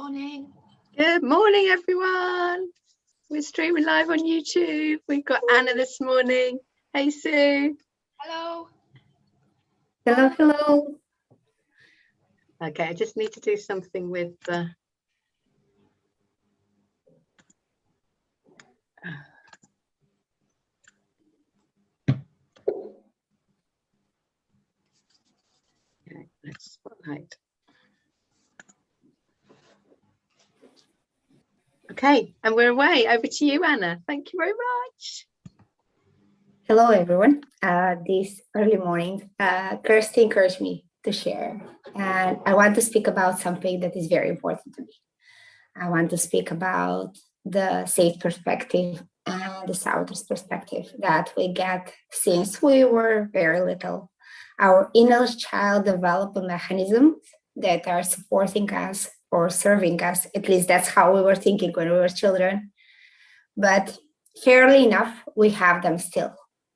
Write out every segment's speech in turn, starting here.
Morning. Good morning, everyone. We're streaming live on YouTube. We've got Anna this morning. Hey, Sue. Hello. Hello. Okay, I just need to do something with the... Okay, let's spotlight. Okay, and we're away. Over to you, Anna. Thank you very much. Hello, everyone. This early morning, Kirsty encouraged me to share, and I want to speak about something that is very important to me. I want to speak about the safe perspective and the saboteurs perspective that we get since we were very little. Our inner child developed mechanisms that are supporting us or serving us. At least that's how we were thinking when we were children. But fairly enough, we have them still.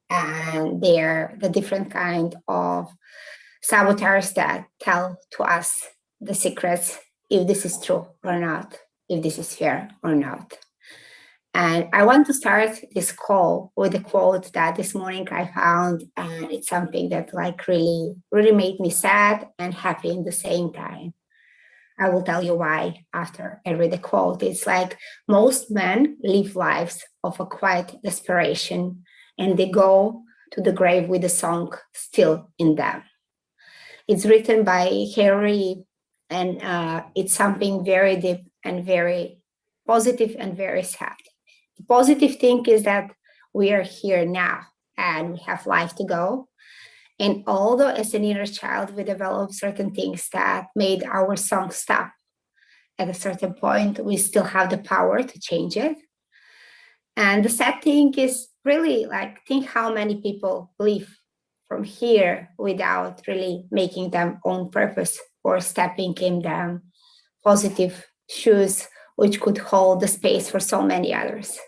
And they're the different kind of saboteurs that tell to us the secrets, if this is true or not, if this is fair or not. And I want to start this call with a quote that this morning I found, and it's something that really made me sad and happy in the same time. I will tell you why after I read the quote. It's like most men live lives of a quiet desperation, and they go to the grave with a song still in them. It's written by Harry, and it's something very deep and very positive and very sad. The positive thing is that we are here now and we have life to go. And although as an inner child, we developed certain things that made our song stop at a certain point, we still have the power to change it. And the sad thing is really think how many people live from here without really making them own purpose or stepping in them positive shoes, which could hold the space for so many others.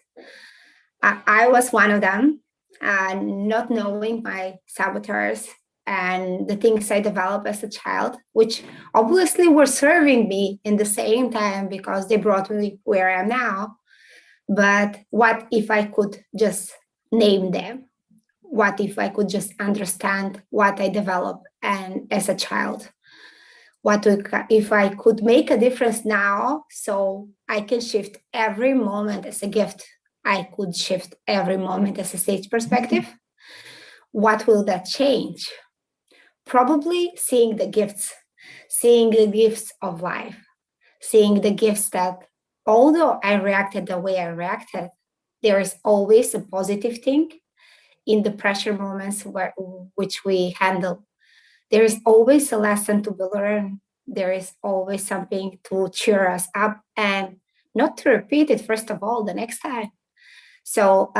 I was one of them, not knowing my saboteurs and the things I developed as a child, which obviously were serving me in the same time because they brought me where I am now. But what if I could just name them? What if I could just understand what I developed and as a child? What if I could make a difference now so I can shift every moment as a gift? I could shift every moment as a stage perspective. What will that change? Probably seeing the gifts of life, seeing the gifts that although I reacted the way I reacted, there is always a positive thing in the pressure moments which we handle. There is always a lesson to be learned. There is always something to cheer us up and not to repeat it, first of all, the next time. So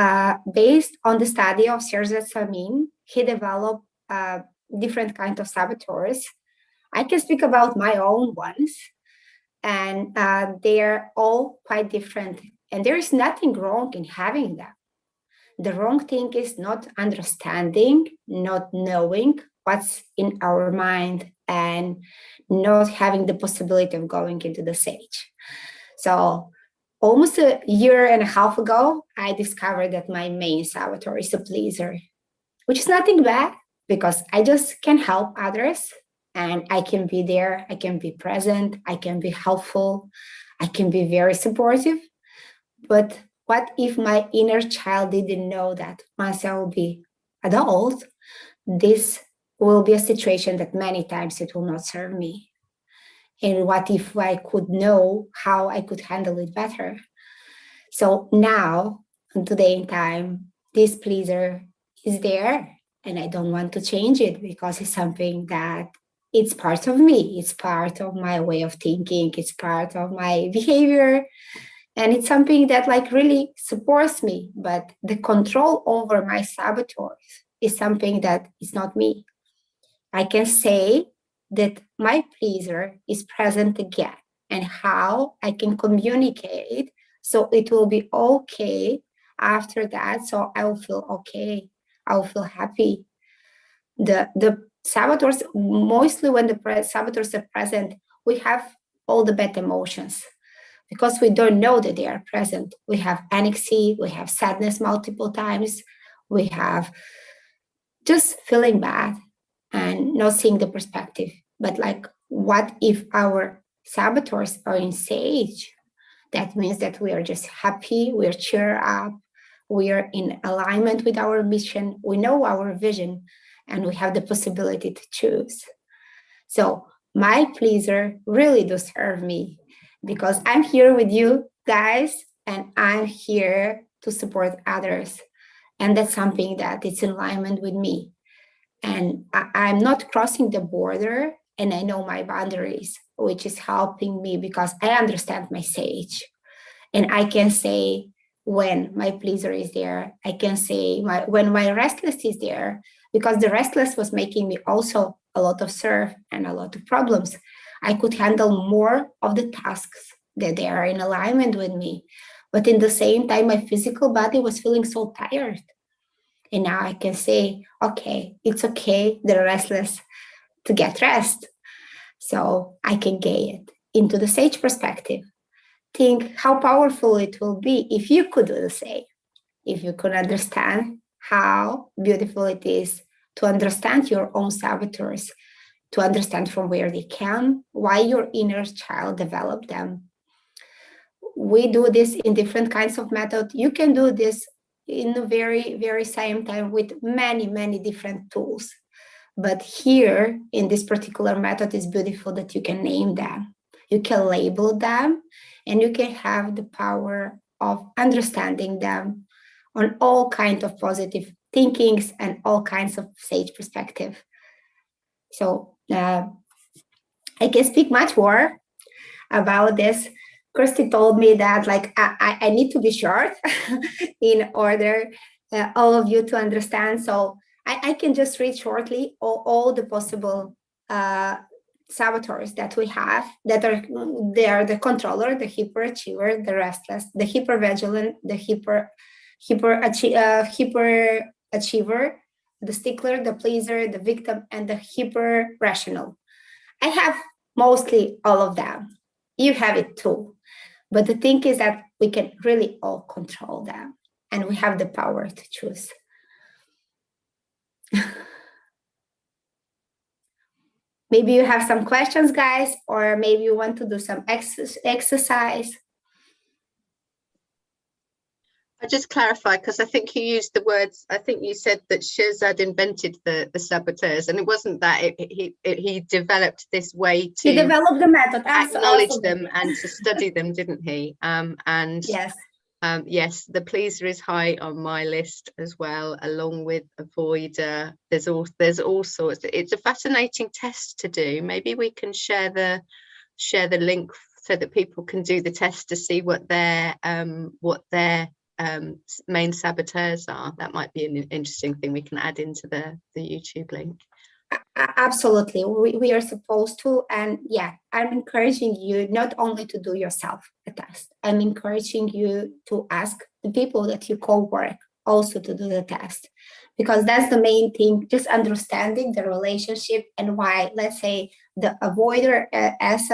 based on the study of Shirzad Chamine, he developed different kinds of saboteurs. I can speak about my own ones, and they're all quite different. And there is nothing wrong in having them. The wrong thing is not understanding, not knowing what's in our mind, and not having the possibility of going into the sage. So almost a year and a half ago, I discovered that my main saboteur is a pleaser, which is nothing bad because I just can help others and I can be there, I can be present, I can be helpful, I can be very supportive. But what if my inner child didn't know that once I will be adult, this will be a situation that many times it will not serve me? And what if I could know how I could handle it better? So now, today in time, this pleaser is there and I don't want to change it because it's something that it's part of me. It's part of my way of thinking. It's part of my behavior. And it's something that really supports me. But the control over my saboteurs is something that is not me. I can say that my pleaser is present again and how I can communicate so it will be okay after that. So I will feel okay. I will feel happy. The saboteurs, mostly when the saboteurs are present, we have all the bad emotions because we don't know that they are present. We have anxiety, we have sadness multiple times, we have just feeling bad and not seeing the perspective. But like, what if our saboteurs are in sage? That means that we are just happy, we are cheer up, we are in alignment with our mission, we know our vision, and we have the possibility to choose. So my pleaser really does serve me because I'm here with you guys and I'm here to support others. And that's something that is in alignment with me. And I'm not crossing the border and I know my boundaries, which is helping me because I understand my sage. And I can say when my pleaser is there, I can say when my restless is there, because the restless was making me also a lot of serve and a lot of problems. I could handle more of the tasks that they are in alignment with me. But in the same time, my physical body was feeling so tired. And now I can say, okay, it's okay, the restless to get rest. So I can get it into the sage perspective. Think how powerful it will be if you could do the same, if you could understand how beautiful it is to understand your own saboteurs, to understand from where they come, why your inner child developed them. We do this in different kinds of methods. You can do this in the very, very same time with many, many different tools. But here in this particular method, it's beautiful that you can name them. You can label them and you can have the power of understanding them on all kinds of positive thinkings and all kinds of sage perspective. So I can speak much more about this. Kirsty told me that like I need to be short in order all of you to understand. So I can just read shortly all the possible saboteurs that we have that are the controller, the hyperachiever, the restless, the hypervigilant, the hyperachiever, the stickler, the pleaser, the victim, and the hyper rational. I have mostly all of them. You have it too. But the thing is that we can really all control them and we have the power to choose. Maybe you have some questions, guys, or maybe you want to do some exercise. I just clarify because I think you used the words. I think you said that Shirzad invented the saboteurs, and it wasn't that. He developed this way to He developed the method, acknowledge them and to study them, didn't he? And yes. Yes, the pleaser is high on my list as well, along with avoider. There's all sorts. It's a fascinating test to do. Maybe we can share the link so that people can do the test to see what their main saboteurs are. That might be an interesting thing we can add into the YouTube link. Absolutely, we are supposed to. And yeah, I'm encouraging you not only to do yourself a test, I'm encouraging you to ask the people that you co-work also to do the test, because that's the main thing, just understanding the relationship and why, let's say, the avoider as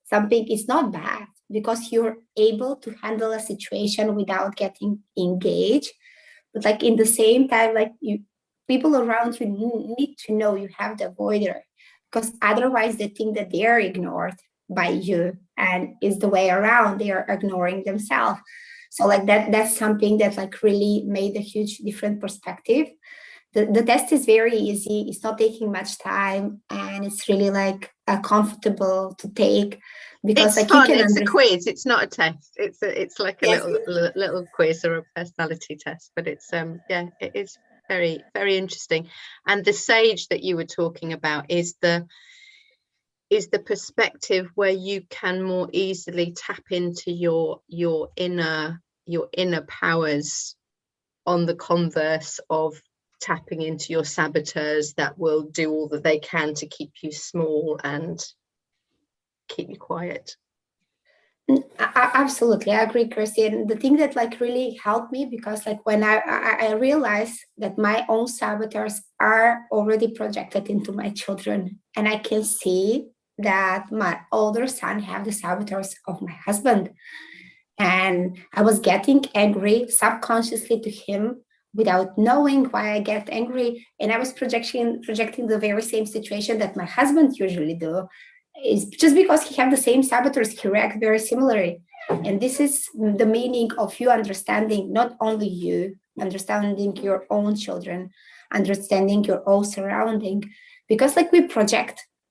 something is not bad, because you're able to handle a situation without getting engaged. But like in the same time, like people around you need to know you have the avoider, because otherwise they think that they are ignored by you, and it's the way around, they are ignoring themselves. So like that's something that like really made a huge different perspective. The test is very easy, it's not taking much time, and it's really like comfortable to take, because it's like fun. You can it's a quiz, it's not a test. It's like a yes. little quiz or a personality test, but it's yeah, it is very, very interesting. And the sage that you were talking about is the perspective where you can more easily tap into your inner powers, on the converse of tapping into your saboteurs that will do all that they can to keep you small and keep you quiet. Absolutely, I agree, Kirsty. And the thing that like really helped me, because like when I realized that my own saboteurs are already projected into my children, and I can see that my older son have the saboteurs of my husband. And I was getting angry subconsciously to him without knowing why I get angry. And I was projecting the very same situation that my husband usually do. It's just because he have the same saboteurs, he react very similarly. And this is the meaning of you understanding not only you, understanding your own children, understanding your own surrounding. Because like we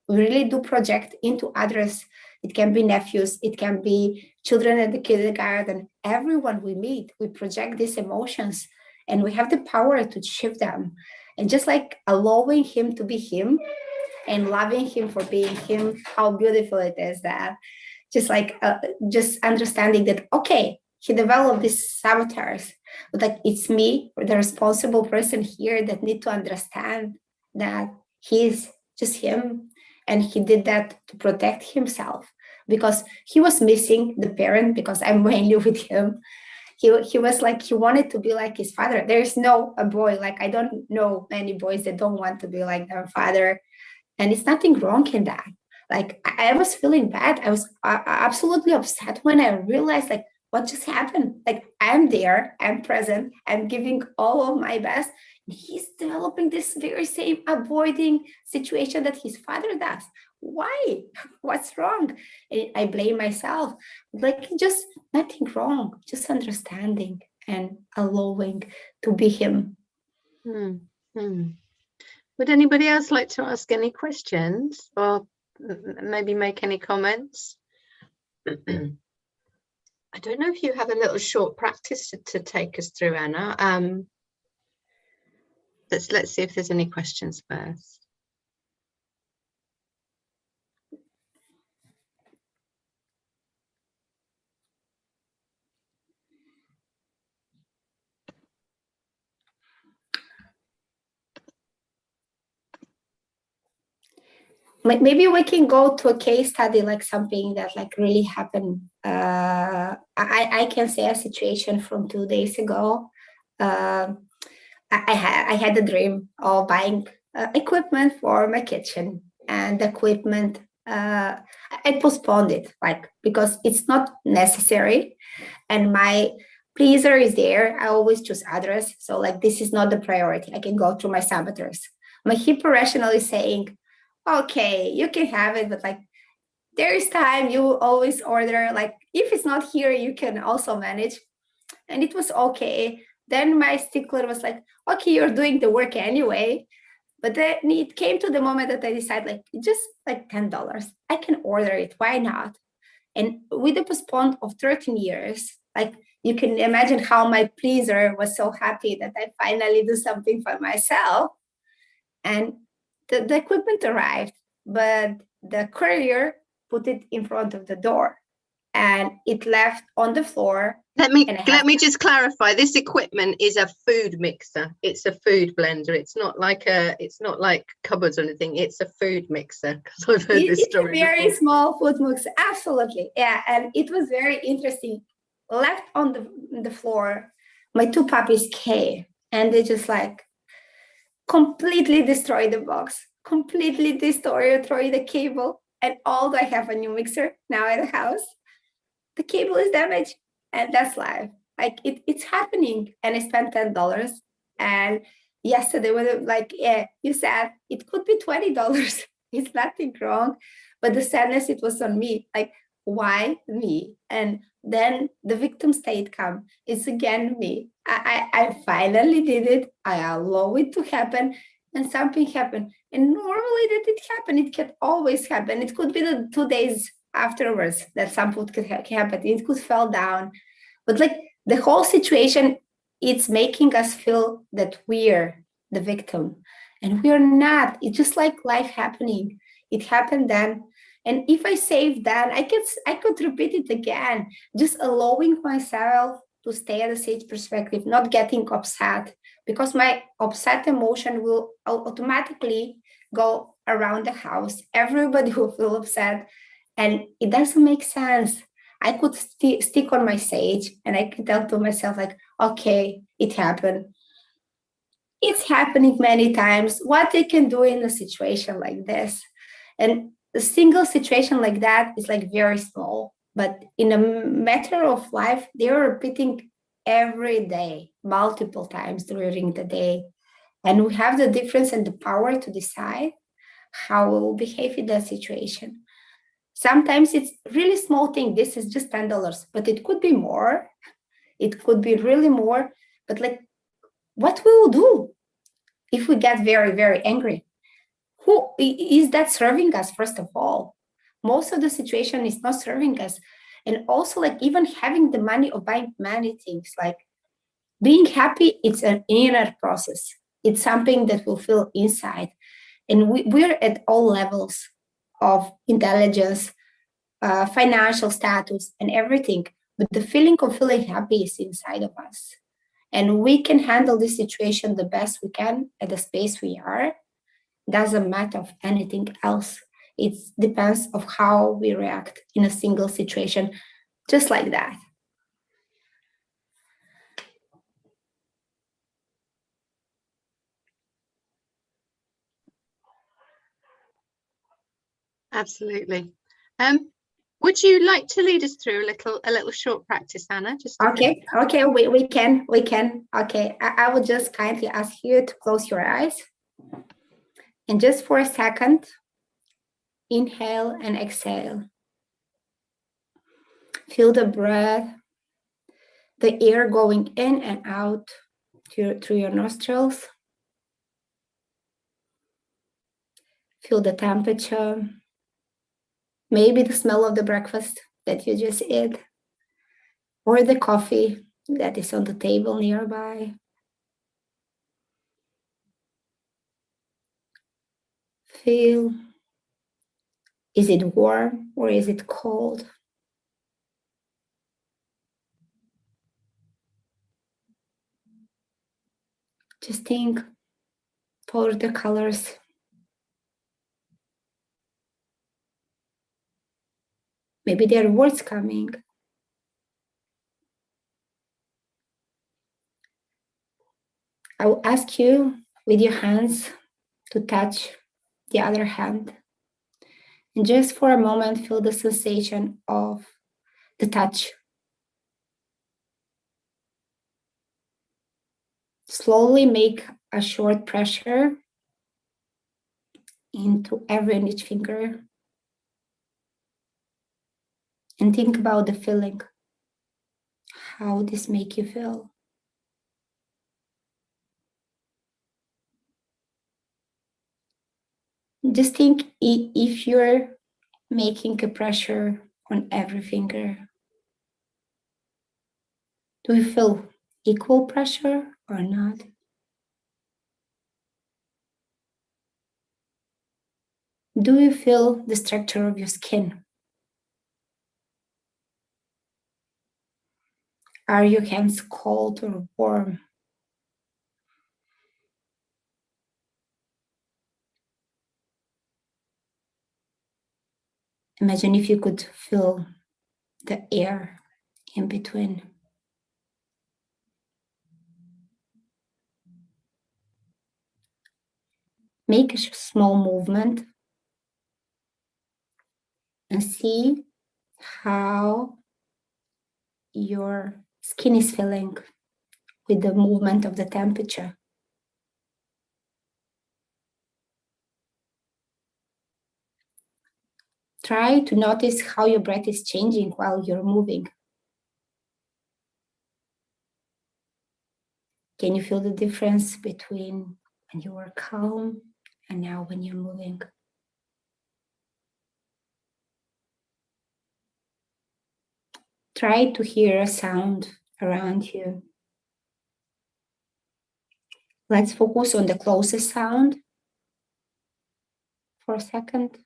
really do project into others. It can be nephews, it can be children at the kindergarten, everyone we meet, we project these emotions and we have the power to shift them. And just like allowing him to be him and loving him for being him, how beautiful it is that just understanding that, okay, he developed these saboteurs, but like it's me, the responsible person here that need to understand that he's just him. And he did that to protect himself because he was missing the parent because I'm mainly with him. He was like, he wanted to be like his father. There's no a boy, like I don't know many boys that don't want to be like their father. And it's nothing wrong in that. Like I was feeling bad. I was absolutely upset when I realized like what just happened. Like I'm there, I'm present, I'm giving all of my best. He's developing this very same avoiding situation that his father does. Why? What's wrong? I blame myself. Like just nothing wrong, just understanding and allowing to be him. Would anybody else like to ask any questions or maybe make any comments? I don't know if you have a little short practice to take us through, Anna. Let's see if there's any questions first. Maybe we can go to a case study, like something that like really happened. I can say a situation from 2 days ago. I had a dream of buying equipment for my kitchen, and the equipment I postponed it, like because it's not necessary, and my pleaser is there. I always choose others, so like this is not the priority. I can go through my saboteurs. My hyper rational is saying, okay, you can have it, but like there is time, you always order, like if it's not here you can also manage. And it was okay. Then my stickler was like, okay, you're doing the work anyway. But then it came to the moment that I decided like just like $10, I can order it, why not? And with the postpone of 13 years, like you can imagine how my pleaser was so happy that I finally do something for myself. And the equipment arrived, but the courier put it in front of the door and it left on the floor. Let me just clarify. This equipment is a food mixer. It's a food blender. It's not like cupboards or anything. It's a food mixer, because I've heard this story. It's a very small food mixer. Absolutely, yeah. And it was very interesting. Left on the floor, my two puppies came and they just like completely destroyed the box, completely destroyed the cable. And although I have a new mixer now at the house, the cable is damaged. And that's life. Like it's happening. And I spent $10. And yesterday was like, yeah, you said it could be $20. It's nothing wrong. But the sadness, it was on me. Like, why me? And then the victim state come. It's again me. I finally did it. I allow it to happen. And something happened. And normally that it happened. It can always happen. It could be the 2 days afterwards that something could happen. It could fall down. But like the whole situation, it's making us feel that we're the victim. And we're not. It's just like life happening. It happened then. And if I save that, I could repeat it again. Just allowing myself to stay at a safe perspective, not getting upset, because my upset emotion will automatically go around the house. Everybody will feel upset. And it doesn't make sense. I could stick on my sage and I could tell to myself like, okay, it happened. It's happening many times. What they can do in a situation like this. And a single situation like that is like very small, but in a matter of life, they are repeating every day, multiple times during the day. And we have the difference and the power to decide how we will behave in that situation. Sometimes it's really small thing. This is just $10, but it could be more. It could be really more. But like, what we will do if we get very, very angry? Who is that serving us? First of all, most of the situation is not serving us. And also, like, even having the money of buying many things, like being happy, it's an inner process. It's something that will feel inside. And we're at all levels of intelligence, financial status, and everything. But the feeling of feeling happy is inside of us. And we can handle this situation the best we can at the space we are. Doesn't matter of anything else. It depends of how we react in a single situation, just like that. Absolutely. Would you like to lead us through a little short practice, Anna? Just okay, we can. Okay, I will just kindly ask you to close your eyes. And just for a second, inhale and exhale. Feel the breath, the air going in and out through your nostrils. Feel the temperature, maybe the smell of the breakfast that you just ate, or the coffee that is on the table nearby. Feel, is it warm or is it cold? Just think for the colors. Maybe there are words coming. I will ask you with your hands to touch the other hand. And just for a moment, feel the sensation of the touch. Slowly make a short pressure into every and each finger. And think about the feeling. How this make you feel. Just think if you're making a pressure on every finger. Do you feel equal pressure or not? Do you feel the structure of your skin? Are your hands cold or warm? Imagine if you could feel the air in between. Make a small movement and see how your skin is feeling with the movement of the temperature. Try to notice how your breath is changing while you're moving. Can you feel the difference between when you were calm and now when you're moving? Try to hear a sound around you. Let's focus on the closest sound for a second.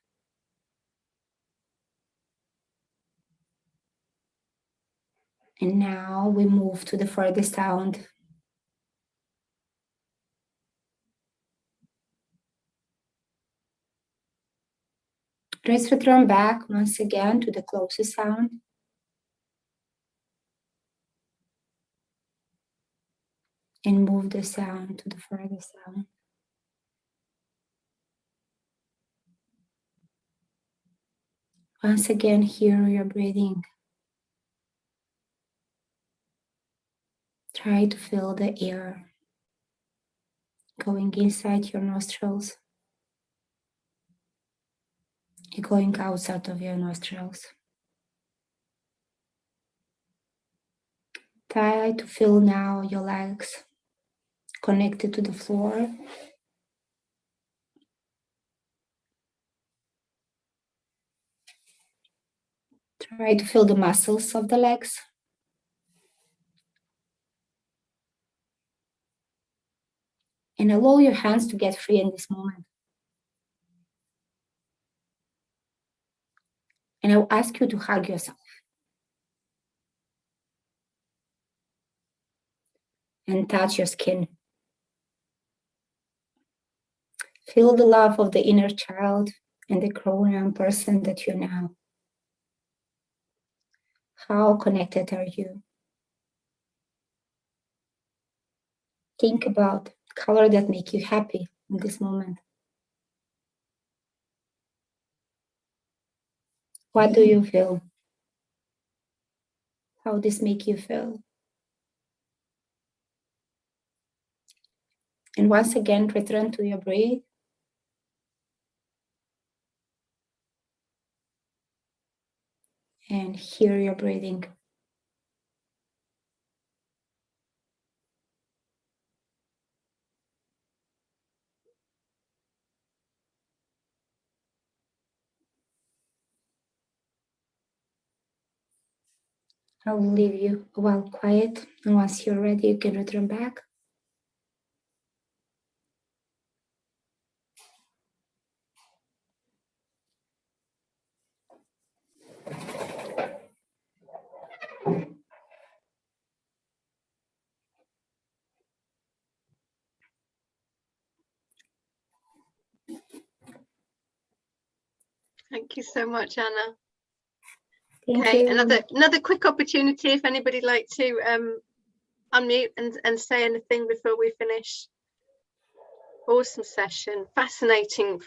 And now we move to the furthest sound. Let's return back once again to the closest sound. And move the sound to the furthest sound. Once again, hear your breathing. Try to feel the air going inside your nostrils and going outside of your nostrils. Try to feel now your legs connected to the floor. Try to feel the muscles of the legs. And allow your hands to get free in this moment. And I'll ask you to hug yourself. And touch your skin. Feel the love of the inner child and the grown-up person that you're now. How connected are you? Think about color that make you happy in this moment. What do you feel? How this make you feel? And once again, return to your breath. And hear your breathing. I will leave you a while quiet, and once you're ready, you can return back. Thank you so much, Anna. Thank Okay, you. another quick opportunity if anybody'd like to unmute and say anything before we finish. Awesome session, fascinating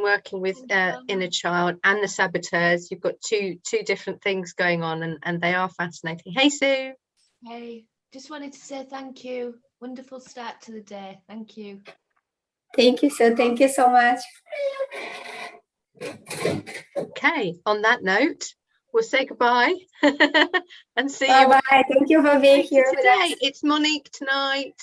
working with inner child and the saboteurs. You've got two different things going on, and they are fascinating. Hey, Sue. Hey, just wanted to say thank you. Wonderful start to the day. Thank you. Thank you, Sue. Thank you so much. Okay, on that note, we'll say goodbye and see you. Bye-bye. Thank you for being here today. It's Monique tonight.